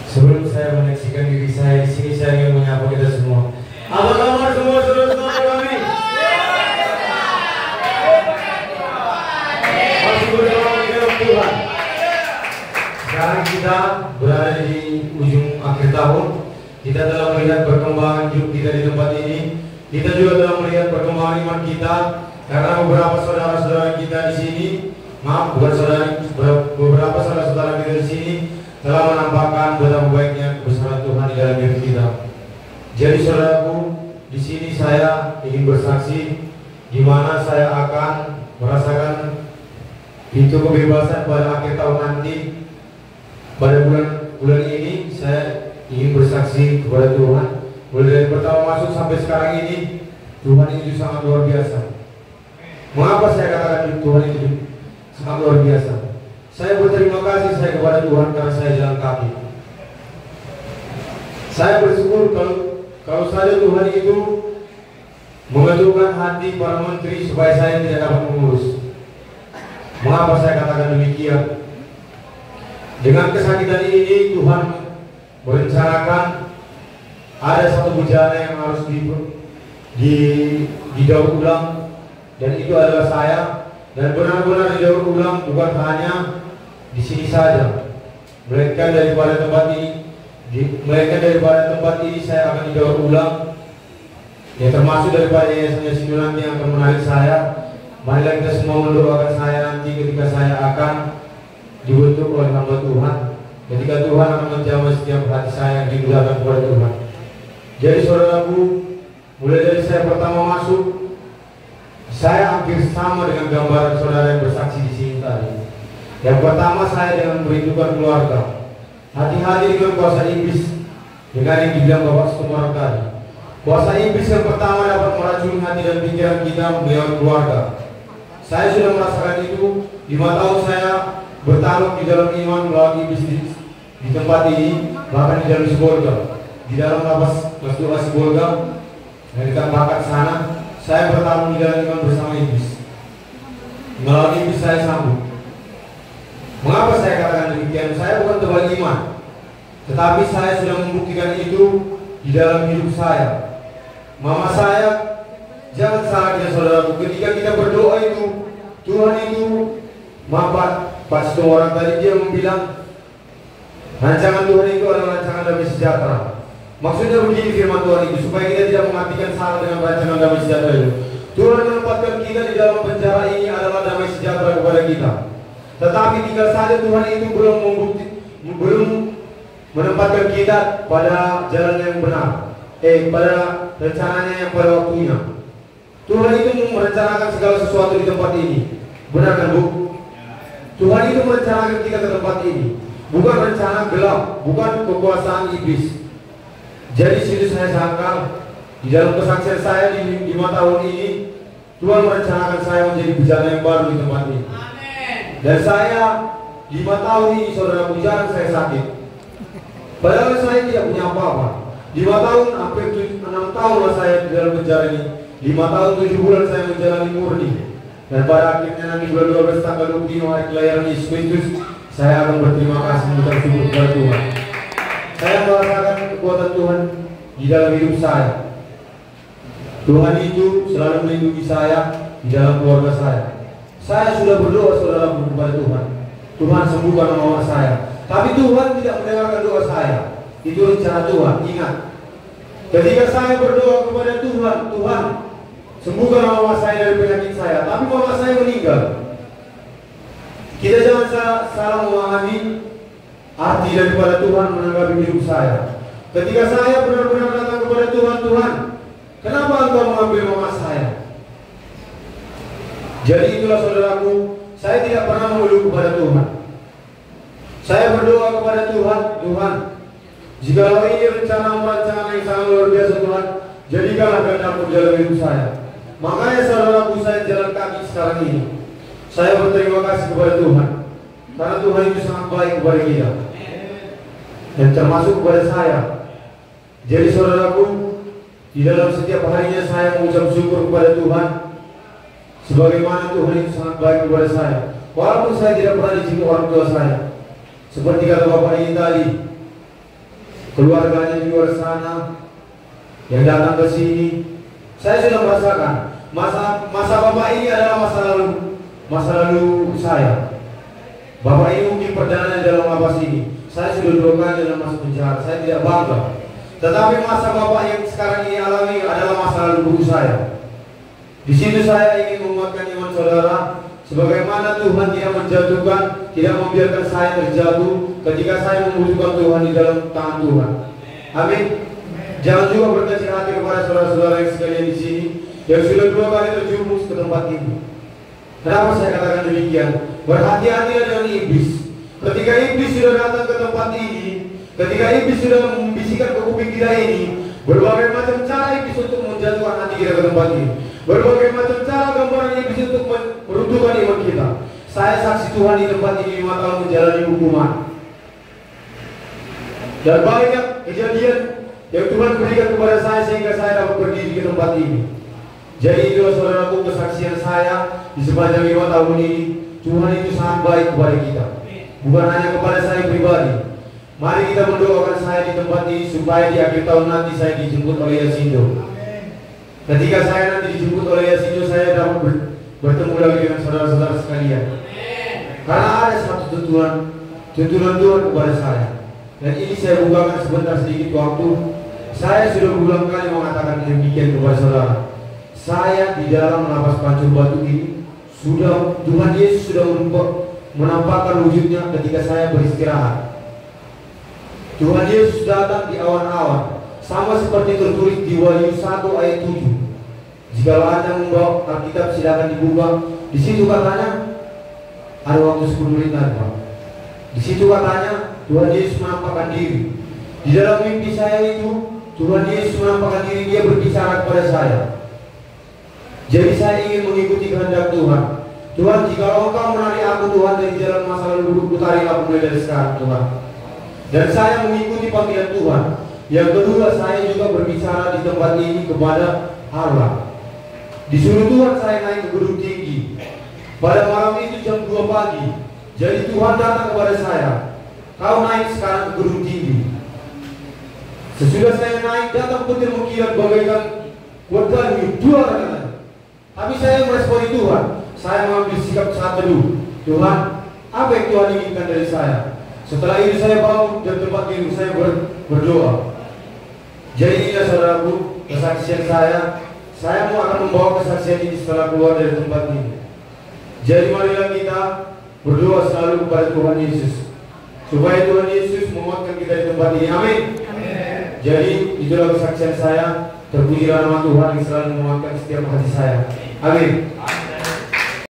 Sebelum saya menyaksikan diri saya di sini, saya ingin menyapa kita semua. Apa kabar semua saudara-saudara kami? Masih berdoa di dalam Tuhan. Sekarang kita berada di ujung akhir tahun. Kita telah melihat perkembangan hidup kita di tempat ini. Kita juga telah melihat perkembangan iman kita. Karena beberapa saudara-saudara kita di sini, beberapa saudara-saudara kita di sini telah menampakkan betapa baiknya kebesaran Tuhan di dalam hidup kita. Jadi saudaraku, di sini saya ingin bersaksi di mana saya akan merasakan pintu kebebasan pada akhir tahun nanti. Pada bulan ini saya ingin bersaksi kepada Tuhan. Mulai dari pertama masuk sampai sekarang ini, Tuhan itu sangat luar biasa. Mengapa saya katakan Tuhan itu sangat luar biasa? Saya berterima kasih kepada Tuhan karena saya jalan kaki. Saya bersyukur kalau saja Tuhan itu menentukan hati para menteri supaya saya tidak dapat mengurus. Mengapa saya katakan demikian? Dengan kesakitan ini Tuhan merencanakan ada satu bencana yang harus didaur ulang, dan itu adalah saya. Dan benar-benar didaur ulang bukan hanya di sini saja, melainkan daripada tempat ini saya akan didaur ulang. Ya, termasuk daripada yayasan Sindu nanti yang akan menarik saya. Marilah kita semua mendoakan saya nanti ketika saya akan dibentuk oleh hamba Tuhan, ketika Tuhan akan menjamah setiap hati saya yang digunakan kepada Tuhan. Jadi saudaraku, mulai dari saya pertama masuk, saya hampir sama dengan gambaran saudara yang bersaksi di sini tadi. Yang pertama, saya dengan merindukan keluarga, hati-hati dengan kuasa iblis, dengan yang dibilang Bapak Setumar tadi. Kuasa iblis yang pertama dapat meracuni hati dan pikiran kita melewat keluarga. Saya sudah merasakan itu 5 tahun saya bertarung di dalam iman melawan iblis di tempat ini, bahkan di dalam Sibolga, di dalam lapas kelas Sibolga, dan dekat bakat sana. Saya bertarung di dalam iman bersama iblis. Melawan iblis saya sanggup. Mengapa saya katakan demikian? Saya bukan tebal iman, tetapi saya sudah membuktikan itu di dalam hidup saya. Mama saya, jangan salah kita saudaraku, ketika kita berdoa itu, Tuhan itu, Pak Sito orang tadi dia bilang, rancangan Tuhan itu adalah rancangan damai sejahtera. Maksudnya begini firman Tuhan itu, supaya kita tidak mengartikan salah dengan rancangan damai sejahtera itu. Tuhan menempatkan kita di dalam penjara ini adalah damai sejahtera kepada kita. Tetapi tinggal saja Tuhan itu belum menempatkan kita pada jalan yang benar, pada rencananya yang pada waktunya. Tuhan itu merencanakan segala sesuatu di tempat ini. Benar kan Bu? Tuhan itu merencanakan kita ke tempat ini, bukan rencana gelap, bukan kekuasaan iblis. Jadi situ saya sangkal di dalam kesaksian saya di 5 tahun ini, Tuhan merencanakan saya menjadi bejana yang baru di tempat ini. Dan saya 5 tahun ini saudara, jarang saya sakit. Padahal saya tidak punya apa-apa. 5 tahun, hampir 6 tahun lah saya di dalam penjara ini. 5 tahun 7 bulan saya menjalani murni. Dan pada akhirnya nanti bulan 12 tanggal 25 hari kelahiran Yesus Kristus, saya akan berterima kasih mengucap syukur kepada Tuhan. Saya merasakan kekuatan Tuhan di dalam hidup saya. Tuhan itu selalu melindungi saya di dalam keluarga saya. Saya sudah berdoa saudara kepada Tuhan, Tuhan sembuhkan mama saya. Tapi Tuhan tidak mendengarkan doa saya. Itu rencana Tuhan. Ingat, ketika saya berdoa kepada Tuhan, Tuhan sembuhkan mama saya dari penyakit saya, tapi mama saya meninggal. Kita jangan salah memahami arti daripada Tuhan menanggapi hidup saya. Ketika saya benar-benar datang kepada Tuhan, Tuhan, kenapa Engkau mengambil mama saya? Jadi itulah saudaraku, saya tidak pernah mengeluh kepada Tuhan. Saya berdoa kepada Tuhan, Tuhan, jikalau ini rencana yang sangat luar biasa Tuhan, jadikanlah kehendak-Mu dalam hidup saya. Makanya saudaraku, saya jalan kaki sekarang ini. Saya berterima kasih kepada Tuhan, karena Tuhan itu sangat baik kepada kita, dan termasuk kepada saya. Jadi saudaraku, di dalam setiap harinya saya mengucap syukur kepada Tuhan, sebagaimana Tuhan itu sangat baik kepada saya. Walaupun saya tidak pernah dicintai orang tua saya, seperti kata Bapak ini tadi, keluarganya di luar sana yang datang ke sini. Saya sudah merasakan masa Bapak ini adalah masa lalu saya. Bapak ini mungkin perdana dalam lapas ini. Saya sudah 2 kali dalam masuk penjara. Saya tidak bangga. Tetapi masa Bapak yang sekarang ini alami adalah masa lalu buku saya. Di situ saya ingin menguatkan iman saudara, sebagaimana Tuhan tidak menjatuhkan, tidak membiarkan saya terjatuh ketika saya membutuhkan Tuhan di dalam tangan Tuhan. Amin. Jangan juga berkecil hati kepada saudara-saudara yang sekalian di sini yang sudah 2 kali terjerumus ke tempat ini. Kenapa saya katakan demikian? Berhati-hatilah dengan iblis. Ketika iblis sudah datang ke tempat ini, ketika iblis sudah membisikkan ke kuping kita ini, berbagai macam cara iblis untuk menjatuhkan hati kita ke tempat ini, berbagai macam cara gambaran iblis untuk meruntuhkan iman kita. Saya saksi Tuhan di tempat ini 5 tahun menjalani hukuman, dan banyak kejadian yang Tuhan berikan kepada saya sehingga saya dapat berdiri di tempat ini. Jadi itulah saudaraku kesaksian saya di sepanjang 5 tahun ini. Tuhan itu sangat baik kepada kita, bukan hanya kepada saya pribadi. Mari kita mendoakan saya di tempat ini supaya di akhir tahun nanti saya dijemput oleh Yasindo. Ketika saya nanti dijemput oleh Yasindo, saya dapat bertemu lagi dengan saudara-saudara sekalian. Karena ada satu tuntunan Tuhan kepada saya. Dan ini saya bukakan sebentar sedikit waktu. Saya sudah berulang kali mengatakan demikian kepada saudara. Saya di dalam lapas Pancur Batu ini Tuhan Yesus sudah menampakkan wujudnya ketika saya beristirahat. Tuhan Yesus datang di awan-awan, sama seperti tertulis di Wahyu 1 ayat 7. Jikalau Anda membawa Alkitab silakan dibuka. Di situ katanya ada waktu 10 menit lagi, Pak. Di situ katanya Tuhan Yesus menampakkan diri. Di dalam mimpi saya itu Tuhan Yesus menampakkan diri, Dia berbicara kepada saya. Jadi saya ingin mengikuti kehendak Tuhan. Tuhan, jika Engkau menarik aku Tuhan dari jalan masa lalu buruk, tarilah aku mulai dari sekarang Tuhan. Dan saya mengikuti panggilan Tuhan. Yang kedua, saya juga berbicara di tempat ini kepada Allah. Disuruh Tuhan saya naik ke gedung tinggi. Pada malam itu jam 2 pagi. Jadi Tuhan datang kepada saya. Kau naik sekarang ke gedung tinggi. Sesudah saya naik, datang petir mengkilat bagaikan kuat dua katanya. Tapi saya meresponi Tuhan. Saya mengambil sikap saat teduh. Tuhan, apa yang Tuhan inginkan dari saya? Setelah itu saya bangun dan tempat tidur saya berdoa. Jadi inilah saudaraku kesaksian saya. Saya mau akan membawa kesaksian ini setelah keluar dari tempat ini. Jadi marilah kita berdoa selalu kepada Tuhan Yesus, supaya Tuhan Yesus menguatkan kita di tempat ini. Amin. Jadi itulah kesaksian saya. Terpujilah nama Tuhan yang selalu menguatkan setiap hati saya. Amin.